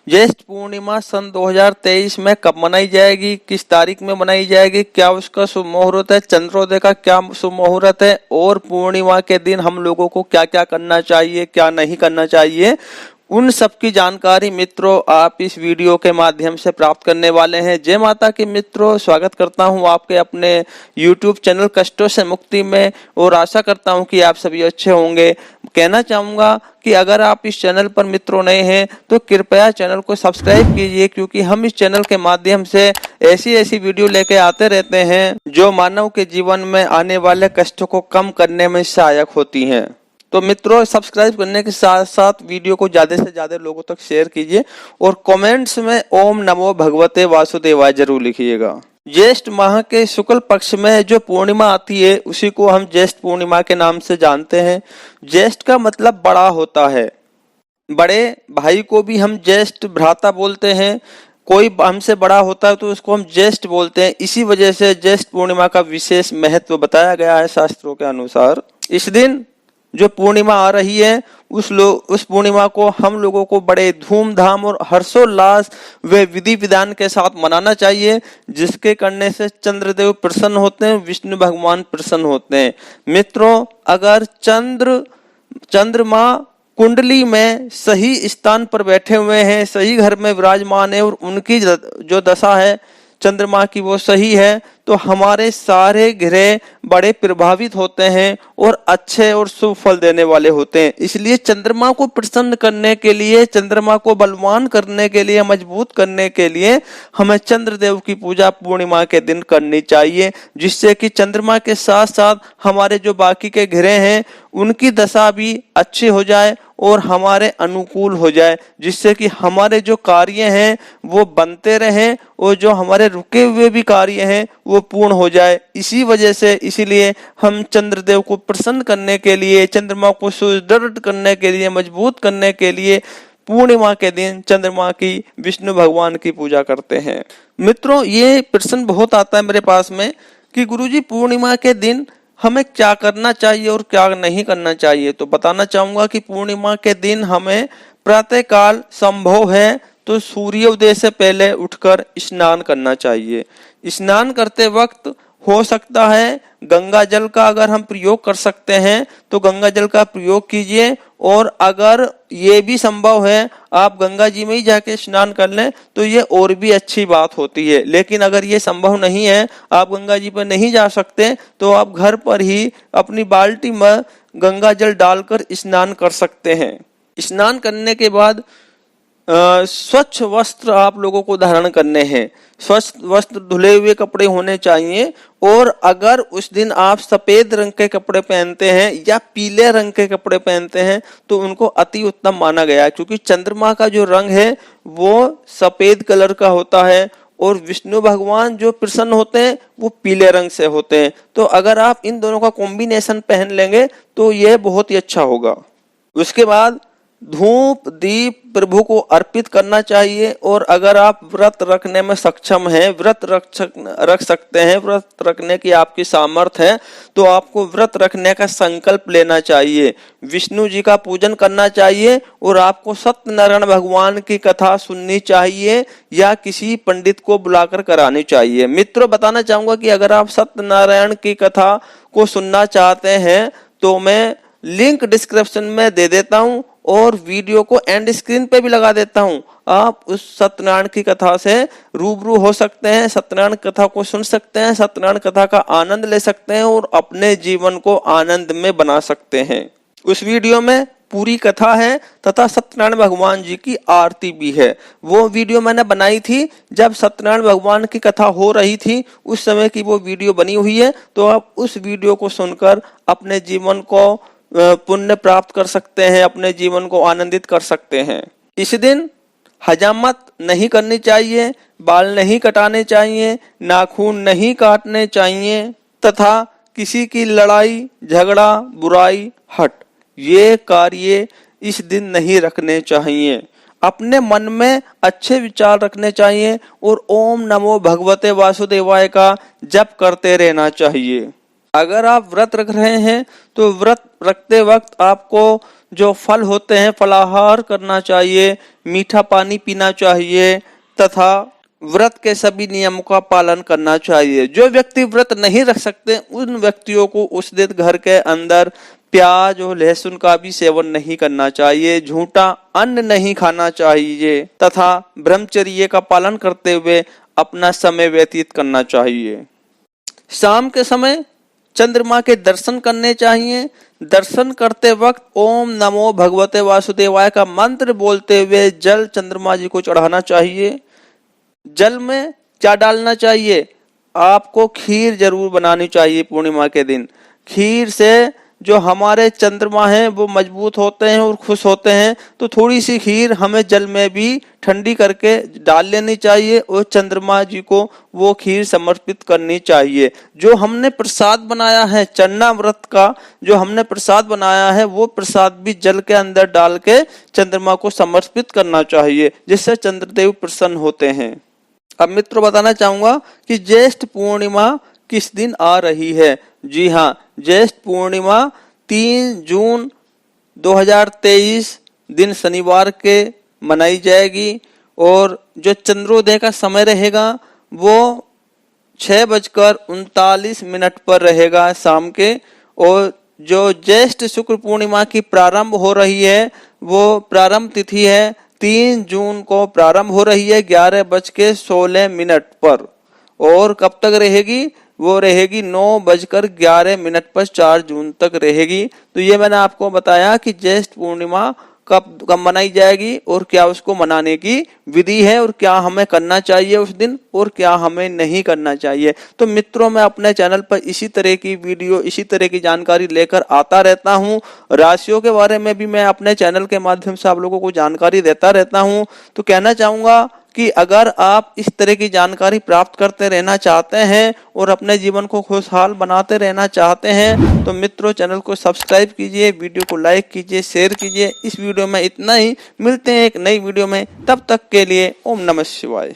ज्येष्ठ पूर्णिमा सन 2023 में कब मनाई जाएगी, किस तारीख में मनाई जाएगी, क्या उसका शुभ मुहूर्त है, चंद्रोदय का क्या शुभ मुहूर्त है और पूर्णिमा के दिन हम लोगों को क्या क्या करना चाहिए, क्या नहीं करना चाहिए, उन सब की जानकारी मित्रों आप इस वीडियो के माध्यम से प्राप्त करने वाले हैं। जय माता की मित्रों, स्वागत करता हूं आपके अपने YouTube चैनल कष्टों से मुक्ति में और आशा करता हूं कि आप सभी अच्छे होंगे। कहना चाहूंगा कि अगर आप इस चैनल पर मित्रों नए हैं तो कृपया चैनल को सब्सक्राइब कीजिए, क्योंकि हम इस चैनल के माध्यम से ऐसी वीडियो लेके आते रहते हैं जो मानव के जीवन में आने वाले कष्टों को कम करने में सहायक होती हैं। तो मित्रों सब्सक्राइब करने के साथ साथ वीडियो को ज्यादा से ज्यादा लोगों तक शेयर कीजिए और कमेंट्स में ओम नमो भगवते वासुदेवाय जरूर लिखिएगा। ज्येष्ठ माह के शुक्ल पक्ष में जो पूर्णिमा आती है उसी को हम ज्येष्ठ पूर्णिमा के नाम से जानते हैं। ज्येष्ठ का मतलब बड़ा होता है। बड़े भाई को भी हम ज्येष्ठ भ्राता बोलते हैं। कोई हमसे बड़ा होता है तो उसको हम ज्येष्ठ बोलते हैं। इसी वजह से ज्येष्ठ पूर्णिमा का विशेष महत्व बताया गया है शास्त्रों के अनुसार। इस दिन जो पूर्णिमा आ रही है उस पूर्णिमा को हम लोगों को बड़े धूमधाम और हर्षोल्लास व विधि विधान के साथ मनाना चाहिए, जिसके करने से चंद्रदेव प्रसन्न होते हैं, विष्णु भगवान प्रसन्न होते हैं। मित्रों अगर चंद्रमा कुंडली में सही स्थान पर बैठे हुए हैं, सही घर में विराजमान है और उनकी जो दशा है चंद्रमा की वो सही है तो हमारे सारे ग्रह बड़े प्रभावित होते हैं और अच्छे और शुभ फल देने वाले होते हैं। इसलिए चंद्रमा को प्रसन्न करने के लिए, चंद्रमा को बलवान करने के लिए, मजबूत करने के लिए हमें चंद्रदेव की पूजा पूर्णिमा के दिन करनी चाहिए, जिससे कि चंद्रमा के साथ साथ हमारे जो बाकी के ग्रह हैं उनकी दशा भी अच्छी हो जाए और हमारे अनुकूल हो जाए, जिससे कि हमारे जो कार्य हैं वो बनते रहें और जो हमारे रुके हुए भी कार्य हैं वो पूर्ण हो जाए। इसी वजह से इसीलिए हम चंद्रदेव को प्रसन्न करने के लिए, चंद्रमा को सुदृढ़ करने के लिए, मजबूत करने के लिए पूर्णिमा के दिन चंद्रमा की, विष्णु भगवान की पूजा करते हैं। मित्रों ये प्रश्न बहुत आता है मेरे पास में कि गुरुजी पूर्णिमा के दिन हमें क्या करना चाहिए और क्या नहीं करना चाहिए। तो बताना चाहूंगा कि पूर्णिमा के दिन हमें प्रातः काल संभव है तो सूर्योदय से पहले उठकर स्नान करना चाहिए। स्नान करते वक्त हो सकता है गंगा जल का अगर हम प्रयोग कर सकते हैं तो गंगा जल का प्रयोग कीजिए, और अगर ये भी संभव है आप गंगा जी में ही जाके स्नान कर लें तो ये और भी अच्छी बात होती है। लेकिन अगर ये संभव नहीं है, आप गंगा जी पर नहीं जा सकते, तो आप घर पर ही अपनी बाल्टी में गंगा जल डालकर स्नान कर सकते हैं। स्नान करने के बाद स्वच्छ वस्त्र आप लोगों को धारण करने हैं। स्वच्छ वस्त्र, धुले हुए कपड़े होने चाहिए। और अगर उस दिन आप सफेद रंग के कपड़े पहनते हैं या पीले रंग के कपड़े पहनते हैं तो उनको अति उत्तम माना गया है, क्योंकि चंद्रमा का जो रंग है वो सफेद कलर का होता है और विष्णु भगवान जो प्रसन्न होते हैं वो पीले रंग से होते हैं। तो अगर आप इन दोनों का कॉम्बिनेशन पहन लेंगे तो यह बहुत ही अच्छा होगा। उसके बाद धूप दीप प्रभु को अर्पित करना चाहिए। और अगर आप व्रत रखने में सक्षम हैं, व्रत रख सकते हैं, व्रत रखने की आपकी सामर्थ्य है, तो आपको व्रत रखने का संकल्प लेना चाहिए, विष्णु जी का पूजन करना चाहिए और आपको सत्यनारायण भगवान की कथा सुननी चाहिए या किसी पंडित को बुलाकर करानी चाहिए। मित्रों बताना चाहूंगा कि अगर आप सत्यनारायण की कथा को सुनना चाहते हैं तो मैं लिंक डिस्क्रिप्शन में दे देता हूं और वीडियो को एंड स्क्रीन पे भी लगा देता हूं। आप उस सत्यनारायण की कथा से रूबरू हो सकते हैं, सत्यनारायण कथा को सुन सकते हैं, सत्यनारायण कथा का आनंद ले सकते हैं और अपने जीवन को आनंद में बना सकते हैं। उस वीडियो में पूरी कथा है तथा सत्यनारायण भगवान जी की आरती भी है। वो वीडियो मैंने बनाई थी जब सत्यनारायण भगवान की कथा हो रही थी, उस समय की वो वीडियो बनी हुई है। तो आप उस वीडियो को सुनकर अपने जीवन को पुण्य प्राप्त कर सकते हैं, अपने जीवन को आनंदित कर सकते हैं। इस दिन हजामत नहीं करनी चाहिए, बाल नहीं कटाने चाहिए, नाखून नहीं काटने चाहिए तथा किसी की लड़ाई झगड़ा बुराई हट ये कार्य इस दिन नहीं रखने चाहिए। अपने मन में अच्छे विचार रखने चाहिए और ओम नमो भगवते वासुदेवाय का जप करते रहना चाहिए। अगर आप व्रत रख रहे हैं तो व्रत रखते वक्त आपको जो फल होते हैं फलाहार करना चाहिए, मीठा पानी पीना चाहिए तथा व्रत के सभी नियमों का पालन करना चाहिए। जो व्यक्ति व्रत नहीं रख सकते उन व्यक्तियों को उस दिन घर के अंदर प्याज और लहसुन का भी सेवन नहीं करना चाहिए, झूठा अन्न नहीं खाना चाहिए तथा ब्रह्मचर्य का पालन करते हुए अपना समय व्यतीत करना चाहिए। शाम के समय चंद्रमा के दर्शन करने चाहिए। दर्शन करते वक्त ओम नमो भगवते वासुदेवाय का मंत्र बोलते हुए जल चंद्रमा जी को चढ़ाना चाहिए। जल में क्या डालना चाहिए? आपको खीर जरूर बनानी चाहिए पूर्णिमा के दिन। खीर से जो हमारे चंद्रमा हैं वो मजबूत होते हैं और खुश होते हैं, तो थोड़ी सी खीर हमें जल में भी ठंडी करके डाल लेनी चाहिए और चंद्रमा जी को वो खीर समर्पित करनी चाहिए। जो हमने प्रसाद बनाया है चन्ना व्रत का, जो हमने प्रसाद बनाया है वो प्रसाद भी जल के अंदर डाल के चंद्रमा को समर्पित करना चाहिए, जिससे चंद्रदेव प्रसन्न होते हैं। अब मित्रों बताना चाहूंगा कि ज्येष्ठ पूर्णिमा किस दिन आ रही है। जी हाँ, ज्येष्ठ पूर्णिमा 3 जून 2023 दिन शनिवार के मनाई जाएगी और जो चंद्रोदय का समय रहेगा वो 6:39 पर रहेगा शाम के। और जो ज्येष्ठ शुक्ल पूर्णिमा की प्रारंभ हो रही है वो प्रारंभ तिथि है 3 जून को प्रारंभ हो रही है 11:16 पर और कब तक रहेगी? वो रहेगी 9:11 पर 4 जून तक रहेगी। तो ये मैंने आपको बताया कि ज्येष्ठ पूर्णिमा कब मनाई जाएगी और क्या उसको मनाने की विधि है और क्या हमें करना चाहिए उस दिन और क्या हमें नहीं करना चाहिए। तो मित्रों, मैं अपने चैनल पर इसी तरह की वीडियो, इसी तरह की जानकारी लेकर आता रहता हूँ। राशियों के बारे में भी मैं अपने चैनल के माध्यम से आप लोगों को जानकारी देता रहता हूँ। तो कहना चाहूंगा कि अगर आप इस तरह की जानकारी प्राप्त करते रहना चाहते हैं और अपने जीवन को खुशहाल बनाते रहना चाहते हैं तो मित्रों चैनल को सब्सक्राइब कीजिए, वीडियो को लाइक कीजिए, शेयर कीजिए। इस वीडियो में इतना ही, मिलते हैं एक नई वीडियो में, तब तक के लिए ओम नमः शिवाय।